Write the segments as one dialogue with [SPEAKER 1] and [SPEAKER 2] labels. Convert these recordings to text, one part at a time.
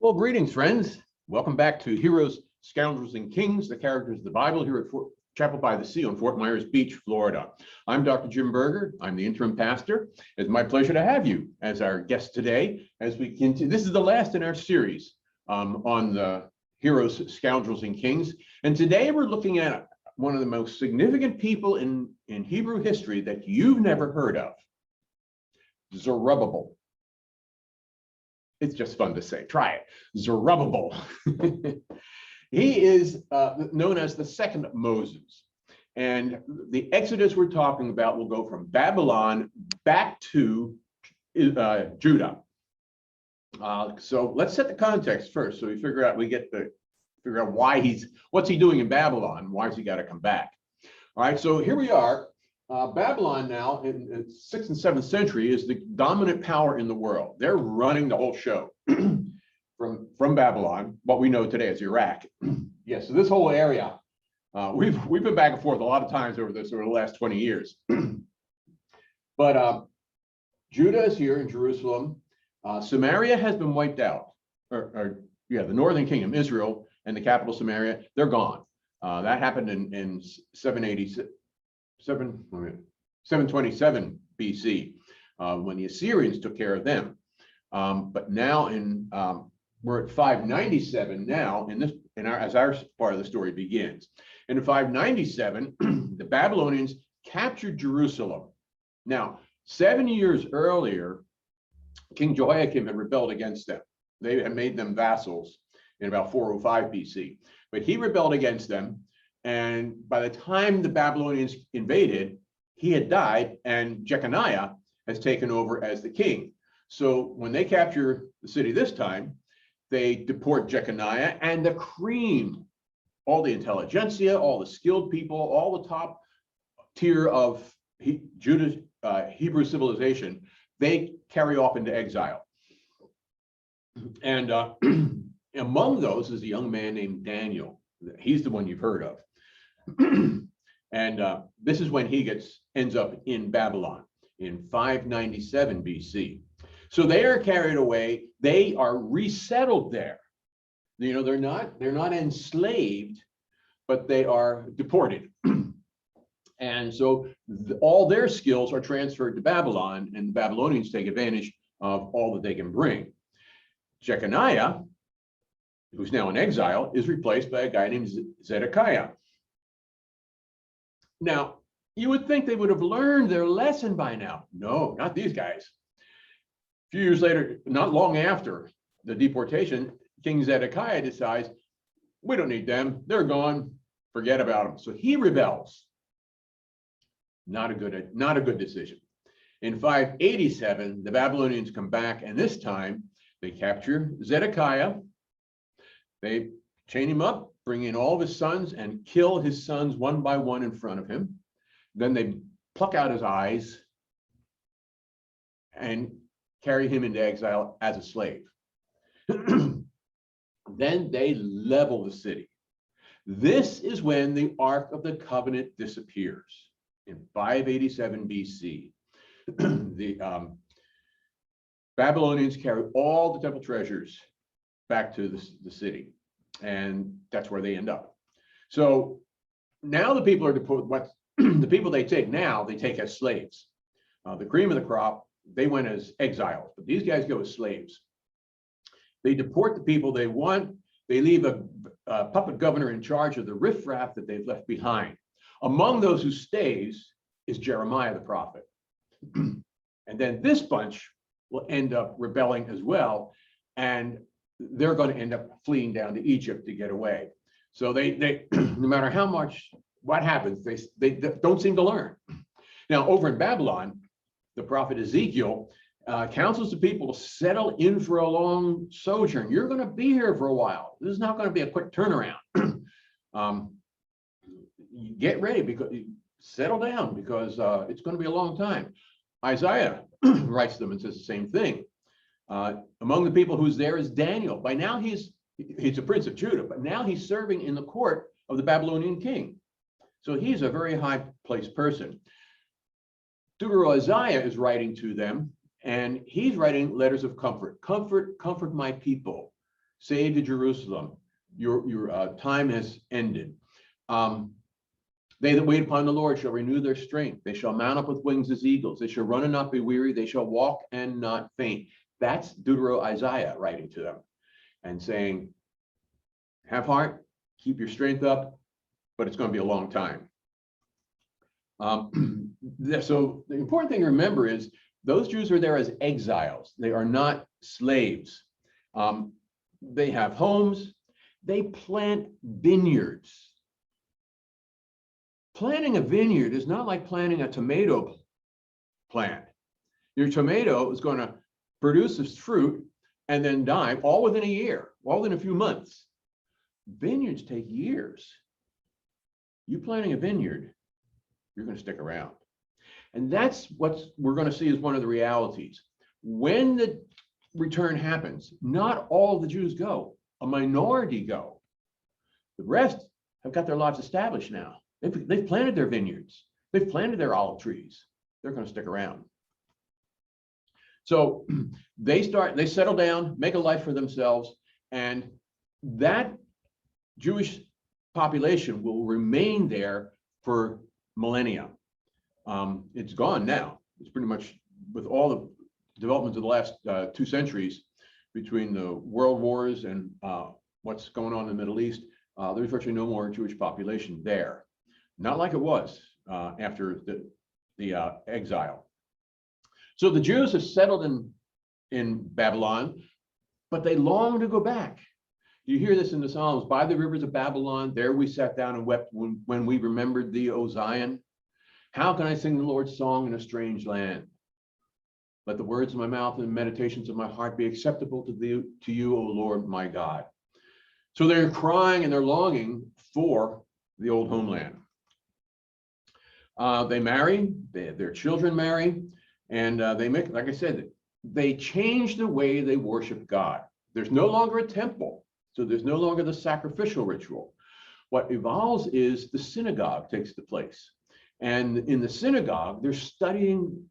[SPEAKER 1] Well, greetings, friends. Welcome back to Heroes, Scoundrels, and Kings, the characters of the Bible here at Chapel by the Sea on Fort Myers Beach, Florida. I'm Dr. Jim Berger. I'm the interim pastor. It's my pleasure to have you as our guest today as we continue. This is the last in our series on the Heroes, Scoundrels, and Kings. And today we're looking at one of the most significant people in Hebrew history that you've never heard of, Zerubbabel. It's just fun to say. Try it. Zerubbabel. He is known as the second Moses. And the Exodus we're talking about will go from Babylon back to Judah. So let's set the context first, so we figure out why what's he doing in Babylon? Why has he got to come back? All right, so here we are. Babylon now in the 6th and 7th century is the dominant power in the world. They're running the whole show from Babylon, what we know today as Iraq. Yes, so this whole area, we've been back and forth a lot of times over the last 20 years. But Judah is here in Jerusalem. Samaria has been wiped out, the northern kingdom, Israel, and the capital Samaria, they're gone. That happened in 727 BC, when the Assyrians took care of them. But now we're at 597 now as our part of the story begins. In 597, the Babylonians captured Jerusalem. Now, 7 years earlier, King Jehoiakim had rebelled against them. They had made them vassals in about 405 BC, but he rebelled against them. And by the time the Babylonians invaded, he had died, and Jeconiah has taken over as the king. So when they capture the city this time, they deport Jeconiah and the cream, all the intelligentsia, all the skilled people, all the top tier of Judah's Hebrew civilization, they carry off into exile. And among those is a young man named Daniel. He's the one you've heard of. And this is when he ends up in Babylon in 597 BC. So they are carried away. They are resettled there. You know, they're not enslaved, but they are deported. And so all their skills are transferred to Babylon, and the Babylonians take advantage of all that they can bring. Jeconiah, who's now in exile, is replaced by a guy named Zedekiah. Now, you would think they would have learned their lesson by now. No, not these guys. A few years later, not long after the deportation, King Zedekiah decides, we don't need them. They're gone. Forget about them. So he rebels. Not a good decision. In 587, the Babylonians come back, and this time they capture Zedekiah. They chain him up, bring in all of his sons, and kill his sons one by one in front of him. Then they pluck out his eyes and carry him into exile as a slave. Then they level the city. This is when the Ark of the Covenant disappears in 587 BC. The Babylonians carry all the temple treasures back to the city, and that's where they end up. So now the people are deported. The people they take as slaves. The cream of the crop, they went as exiles, but these guys go as slaves. They deport the people they want. They leave a puppet governor in charge of the riffraff that they've left behind. Among those who stays is Jeremiah the prophet. And then this bunch will end up rebelling as well, and they're going to end up fleeing down to Egypt to get away. So they no matter how much what happens, they don't seem to learn. Now, over in Babylon, the prophet Ezekiel counsels the people to settle in for a long sojourn. You're going to be here for a while. This is not going to be a quick turnaround. Get ready, because settle down, because it's going to be a long time. Isaiah writes them and says the same thing. Among the people who's there is Daniel. By now he's a prince of Judah, but now he's serving in the court of the Babylonian king. So he's a very high-placed person. Isaiah is writing to them, and he's writing letters of comfort. Comfort my people. say to Jerusalem, your time has ended. They that wait upon the Lord shall renew their strength. They shall mount up with wings as eagles. They shall run and not be weary. They shall walk and not faint. That's Isaiah writing to them and saying, have heart, keep your strength up, but it's going to be a long time. So the important thing to remember is those Jews are there as exiles. They are not slaves. They have homes. They plant vineyards. Planting a vineyard is not like planting a tomato plant. Your tomato is going to produce its fruit and then die all within a year, all within a few months. Vineyards take years. You planting a vineyard, you're going to stick around. And that's what we're going to see as one of the realities. When the return happens, not all the Jews go, a minority go. The rest have got their lives established now. They've planted their vineyards. They've planted their olive trees. They're going to stick around. So they settle down, make a life for themselves, and that Jewish population will remain there for millennia. It's gone now. It's pretty much, with all the developments of the last 2 centuries, between the world wars and what's going on in the Middle East, there's virtually no more Jewish population there. Not like it was after the exile. So the Jews have settled in Babylon, but they long to go back. You hear this in the Psalms, by the rivers of Babylon, there we sat down and wept when we remembered thee, O Zion. How can I sing the Lord's song in a strange land? Let the words of my mouth and the meditations of my heart be acceptable to you, O Lord, my God. So they're crying and they're longing for the old homeland. They marry, their children marry, and they make, like I said, they change the way they worship God. There's no longer a temple, so there's no longer the sacrificial ritual. What evolves is the synagogue takes the place. And in the synagogue, they're studying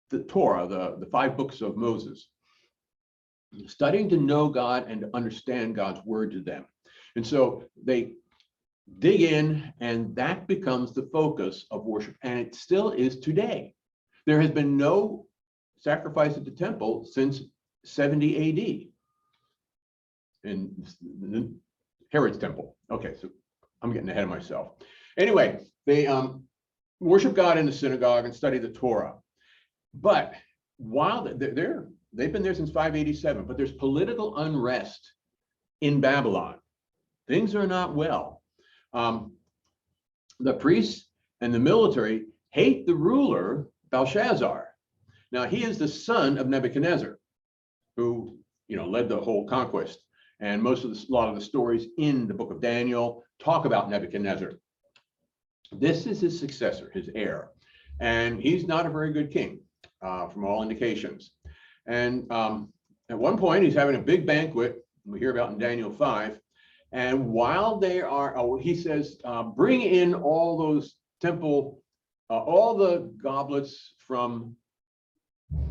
[SPEAKER 1] the Torah, the 5 books of Moses, studying to know God and to understand God's word to them. And so they dig in, and that becomes the focus of worship. And it still is today. There has been no sacrifice at the temple since 70 AD in Herod's temple. Okay, so I'm getting ahead of myself. Anyway, they worship God in the synagogue and study the Torah. But while they've been there since 587, but there's political unrest in Babylon. Things are not well. The priests and the military hate the ruler Belshazzar. Now, he is the son of Nebuchadnezzar, who led the whole conquest. And a lot of the stories in the book of Daniel talk about Nebuchadnezzar. This is his successor, his heir, and he's not a very good king, from all indications. And at one point, he's having a big banquet we hear about in Daniel 5. And while they are, he says, bring in all those temple, all the goblets from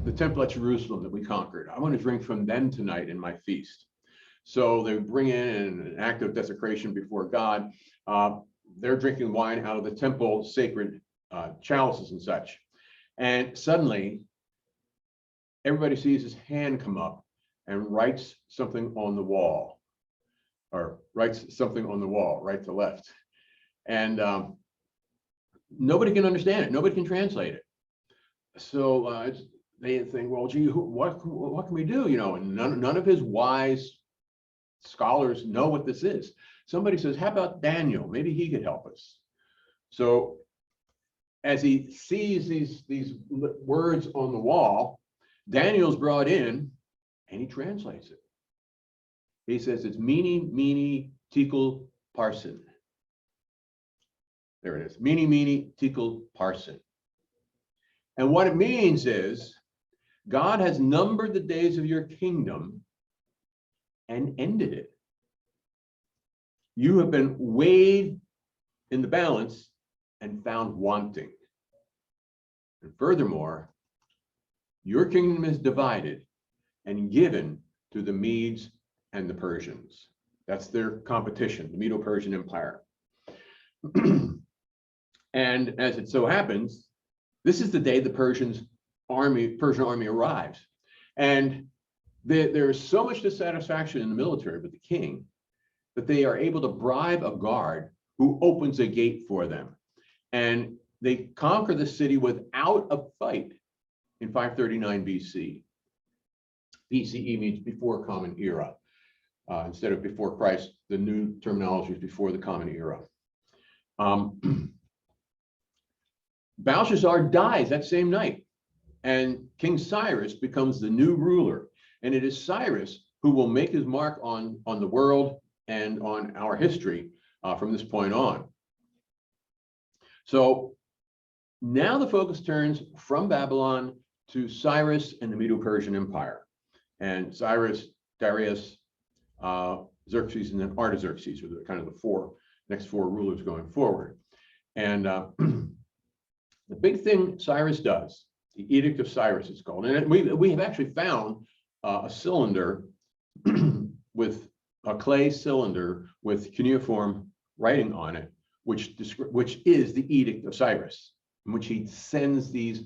[SPEAKER 1] the temple at Jerusalem that we conquered. I want to drink from them tonight in my feast. So they bring in an act of desecration before God. They're drinking wine out of the temple sacred chalices and such. And suddenly, everybody sees his hand come up and writes something on the wall, or writes something on the wall, right to left. And nobody can understand it. Nobody can translate it. So they think, well, gee, what can we do? And none of his wise scholars know what this is. Somebody says, how about Daniel? Maybe he could help us. So as he sees these words on the wall, Daniel's brought in and he translates it. He says it's Mene, Mene, Tekel, Parsin. There it is, Mene, Mene, Tekel, Parsin. And what it means is God has numbered the days of your kingdom and ended it. You have been weighed in the balance and found wanting. And furthermore, your kingdom is divided and given to the Medes and the Persians. That's their competition, the Medo-Persian Empire. And as it so happens, this is the day the Persian army arrives. And there is so much dissatisfaction in the military with the king that they are able to bribe a guard who opens a gate for them. And they conquer the city without a fight in 539 BC. BCE means before Common Era. Instead of before Christ, the new terminology is before the Common Era. Belshazzar dies that same night, and King Cyrus becomes the new ruler. And it is Cyrus who will make his mark on the world and on our history from this point on. So now the focus turns from Babylon to Cyrus and the Medo-Persian Empire. And Cyrus, Darius, Xerxes, and then Artaxerxes are the kind of the next four rulers going forward. And the big thing Cyrus does, the Edict of Cyrus it's called, and we have actually found a cylinder with a clay cylinder with cuneiform writing on it, which is the Edict of Cyrus, in which he sends these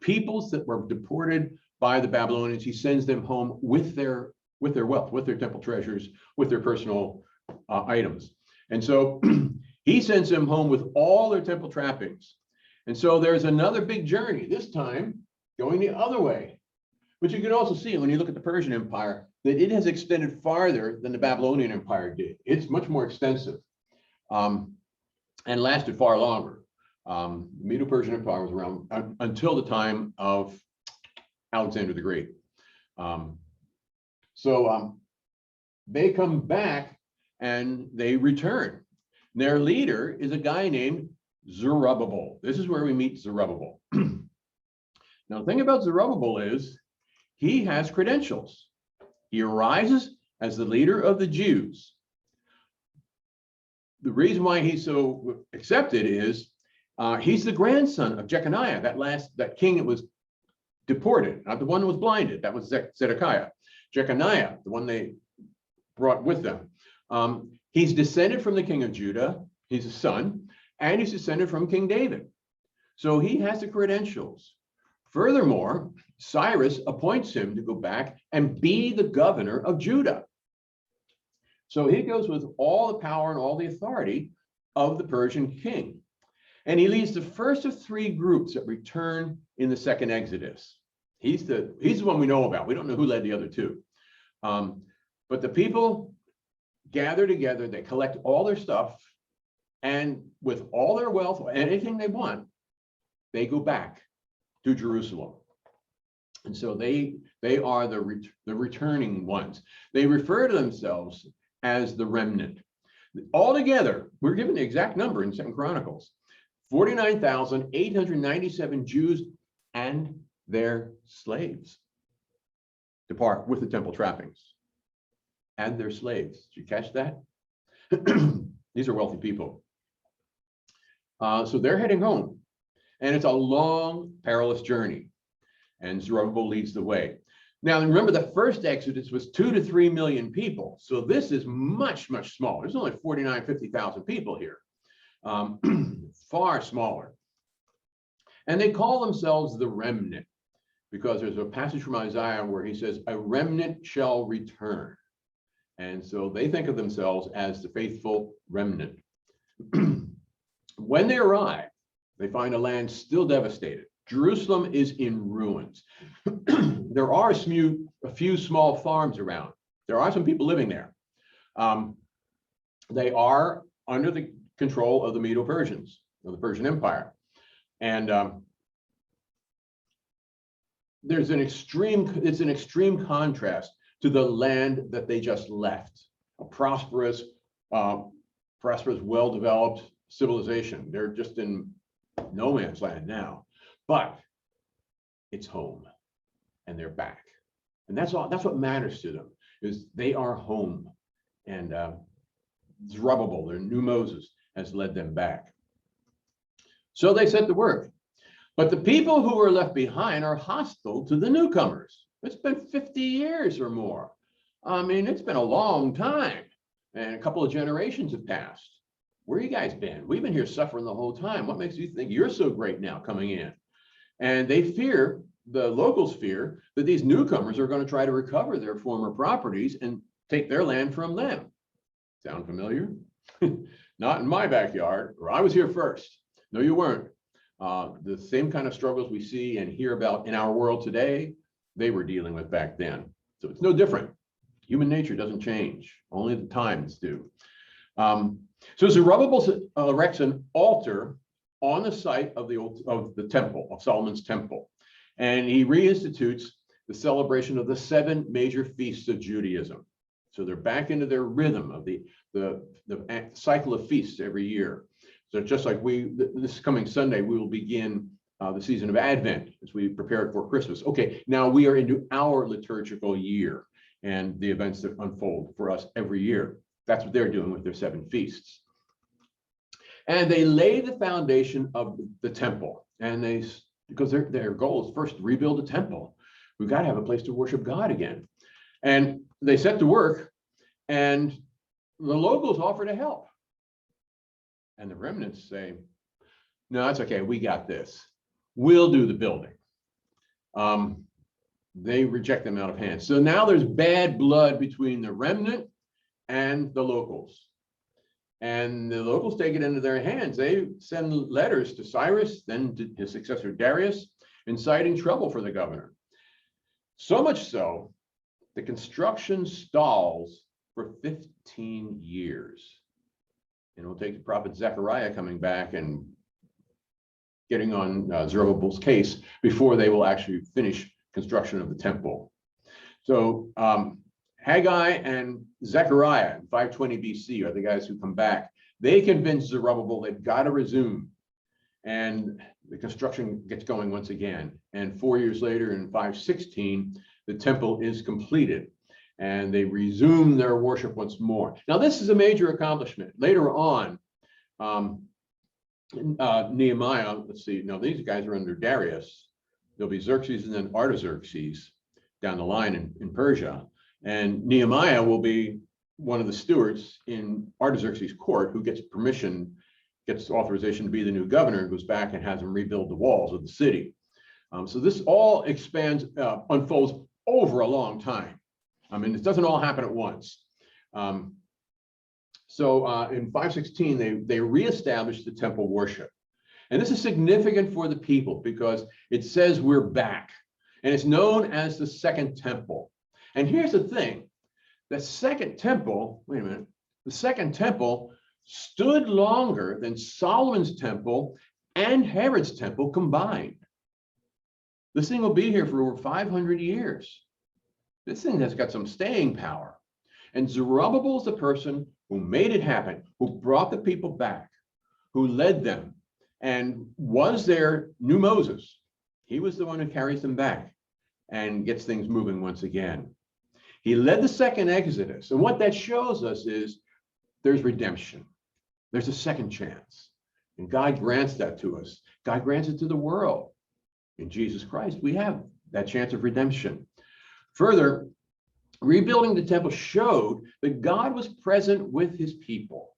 [SPEAKER 1] peoples that were deported by the Babylonians, he sends them home with their wealth, with their temple treasures, with their personal items. And so he sends them home with all their temple trappings. And so there's another big journey, this time going the other way. But you can also see when you look at the Persian Empire that it has extended farther than the Babylonian Empire did. It's much more extensive and lasted far longer. The Medo-Persian Empire was around until the time of Alexander the Great. They come back and they return. Their leader is a guy named Zerubbabel. This is where we meet Zerubbabel. Now, the thing about Zerubbabel is he has credentials. He arises as the leader of the Jews. The reason why he's so accepted is he's the grandson of Jeconiah, that king that was deported, not the one who was blinded. That was Zedekiah. Jeconiah, the one they brought with them. He's descended from the king of Judah. He's a son, and he's descended from King David. So he has the credentials. Furthermore, Cyrus appoints him to go back and be the governor of Judah. So he goes with all the power and all the authority of the Persian king. And he leads the first of three groups that return in the second Exodus. He's the one we know about. We don't know who led the other two. But the people gather together, they collect all their stuff, and with all their wealth, anything they want, they go back to Jerusalem. And so they are the returning ones. They refer to themselves as the remnant. Altogether, we're given the exact number in 2 Chronicles, 49,897 Jews and their slaves depart with the temple trappings. And their slaves. Did you catch that? These are wealthy people. So they're heading home. And it's a long, perilous journey. And Zerubbabel leads the way. Now, remember, the first Exodus was 2 to 3 million people. So this is much, much smaller. There's only 50,000 people here. Far smaller. And they call themselves the remnant, because there's a passage from Isaiah where he says, a remnant shall return. And so they think of themselves as the faithful remnant. When they arrive, they find a land still devastated. Jerusalem is in ruins. There are a few small farms around. There are some people living there. They are under the control of the Medo-Persians, of the Persian Empire. And it's an extreme contrast to the land that they just left, a prosperous, well-developed civilization. They're just in no man's land now, but it's home, and they're back. And that's all. That's what matters to them, is they are home. And Zerubbabel, their new Moses, has led them back. So they set to work. But the people who were left behind are hostile to the newcomers. It's been 50 years or more. I mean, it's been a long time and a couple of generations have passed. Where you guys been? We've been here suffering the whole time. What makes you think you're so great now coming in? And they fear, the locals fear, that these newcomers are going to try to recover their former properties and take their land from them. Sound familiar? Not in my backyard, or I was here first. No, you weren't. The same kind of struggles we see and hear about in our world today, they were dealing with back then. So it's no different. Human nature doesn't change, only the times do. So Zerubbabel erects an altar on the site of the temple, of Solomon's temple, and he reinstitutes the celebration of the 7 major feasts of Judaism. So they're back into their rhythm of the cycle of feasts every year. So just like this coming Sunday, we will begin the season of Advent as we prepare for Christmas. Okay, now we are into our liturgical year and the events that unfold for us every year. That's what they're doing with their 7 feasts. And they lay the foundation of the temple. And because their goal is first to rebuild the temple. We've got to have a place to worship God again. And they set to work, and the locals offer to help. And the remnants say, no, it's okay, we got this. We'll do the building. They reject them out of hand. So now there's bad blood between the remnant and the locals. And the locals take it into their hands. They send letters to Cyrus, then to his successor Darius, inciting trouble for the governor. So much so, the construction stalls for 15 years. And it'll take the prophet Zechariah coming back and getting on Zerubbabel's case before they will actually finish construction of the temple. So Haggai and Zechariah in 520 BC are the guys who come back. They convince Zerubbabel they've got to resume. And the construction gets going once again. And 4 years later, in 516, the temple is completed. And they resume their worship once more. Now, this is a major accomplishment. Later on, Nehemiah, let's see, now these guys are under Darius. There'll be Xerxes and then Artaxerxes down the line in Persia. And Nehemiah will be one of the stewards in Artaxerxes' court who gets permission, gets authorization to be the new governor, goes back and has him rebuild the walls of the city. So this all unfolds over a long time. I mean, it doesn't all happen at once. So in 516, they reestablished the temple worship. And this is significant for the people because it says we're back. And it's known as the Second Temple. And here's the thing, the Second Temple, wait a minute, the Second Temple stood longer than Solomon's temple and Herod's temple combined. This thing will be here for over 500 years. This thing has got some staying power. And Zerubbabel is the person who made it happen, who brought the people back, who led them, and was their new Moses. He was the one who carries them back and gets things moving once again. He led the second Exodus. And what that shows us is there's redemption. There's a second chance. And God grants that to us. God grants it to the world. In Jesus Christ, we have that chance of redemption. Further, rebuilding the temple showed that God was present with his people.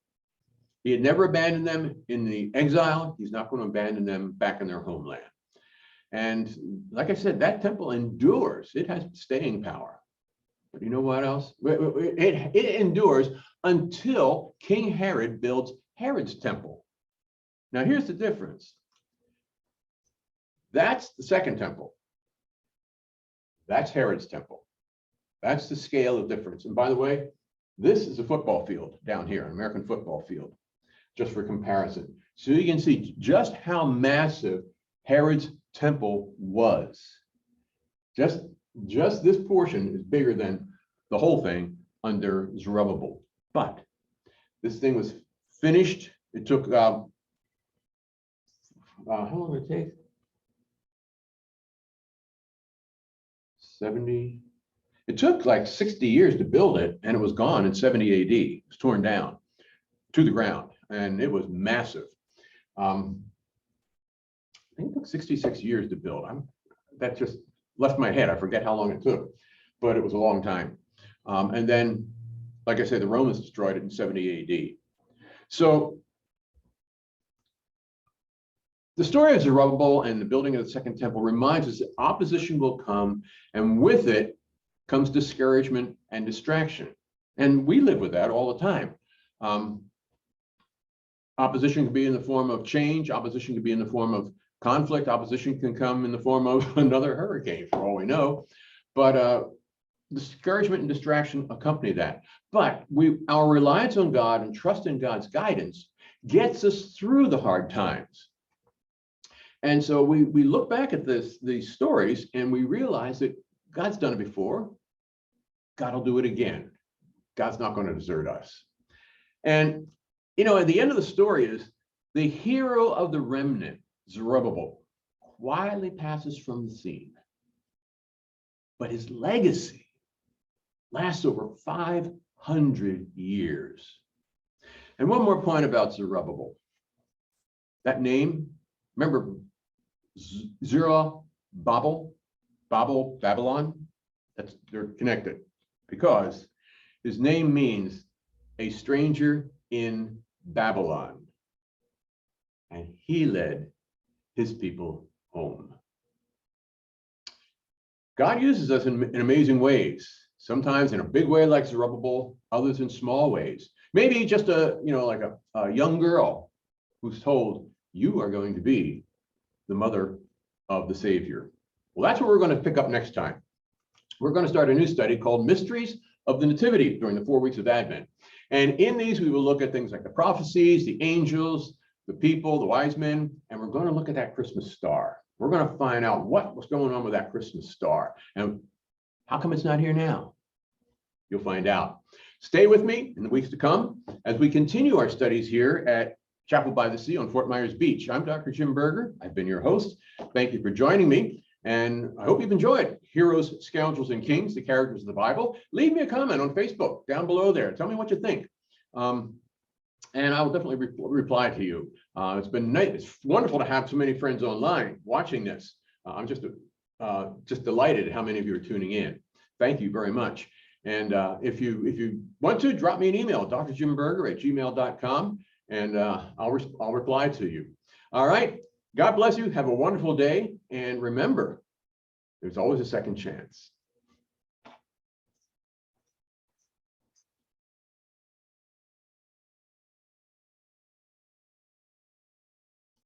[SPEAKER 1] He had never abandoned them in the exile. He's not going to abandon them back in their homeland. And like I said, that temple endures. It has staying power. But you know what else? It endures until King Herod builds Herod's temple. Now, here's the difference. That's the Second Temple. That's Herod's temple. That's the scale of difference. And by the way, this is a football field down here, an American football field, just for comparison. So you can see just how massive Herod's temple was. Just this portion is bigger than the whole thing under Zerubbabel. But this thing was finished. It took, how long did it take? 70. It took like 60 years to build it, and it was gone in 70 AD. It was torn down to the ground, and it was massive. I think it took 66 years to build. That just left my head. I forget how long it took, but it was a long time. And then, like I said, the Romans destroyed it in 70 AD. So the story of Zerubbabel and the building of the Second Temple reminds us that opposition will come, and with it comes discouragement and distraction. And we live with that all the time. Opposition can be in the form of change. Opposition can be in the form of conflict. Opposition can come in the form of another hurricane, for all we know. But discouragement and distraction accompany that. But our reliance on God and trust in God's guidance gets us through the hard times. And so we look back at these stories and we realize that God's done it before. God will do it again. God's not going to desert us. And, at the end of the story is the hero of the remnant, Zerubbabel, quietly passes from the scene. But his legacy lasts over 500 years. And one more point about Zerubbabel. That name, remember, Zerubbabel, Babylon, they're connected because his name means a stranger in Babylon. And he led his people home. God uses us in amazing ways, sometimes in a big way like Zerubbabel, others in small ways. Maybe just a young girl who's told, you are going to be the mother of the Savior. Well, that's what we're going to pick up next time. We're going to start a new study called Mysteries of the Nativity during the 4 weeks of Advent. And in these, we will look at things like the prophecies, the angels, the people, the wise men, and we're going to look at that Christmas star. We're going to find out what's going on with that Christmas star and how come it's not here now? You'll find out. Stay with me in the weeks to come as we continue our studies here at Chapel by the Sea on Fort Myers Beach. I'm Dr. Jim Berger. I've been your host. Thank you for joining me. And I hope you've enjoyed Heroes, Scoundrels, and Kings, the characters of the Bible. Leave me a comment on Facebook down below there. Tell me what you think. And I will definitely reply to you. It's been nice. It's wonderful to have so many friends online watching this. I'm just delighted how many of you are tuning in. Thank you very much. And if you want to, drop me an email, drjimberger@gmail.com, and I'll reply to you. All right. God bless you. Have a wonderful day. And remember, there's always a second chance.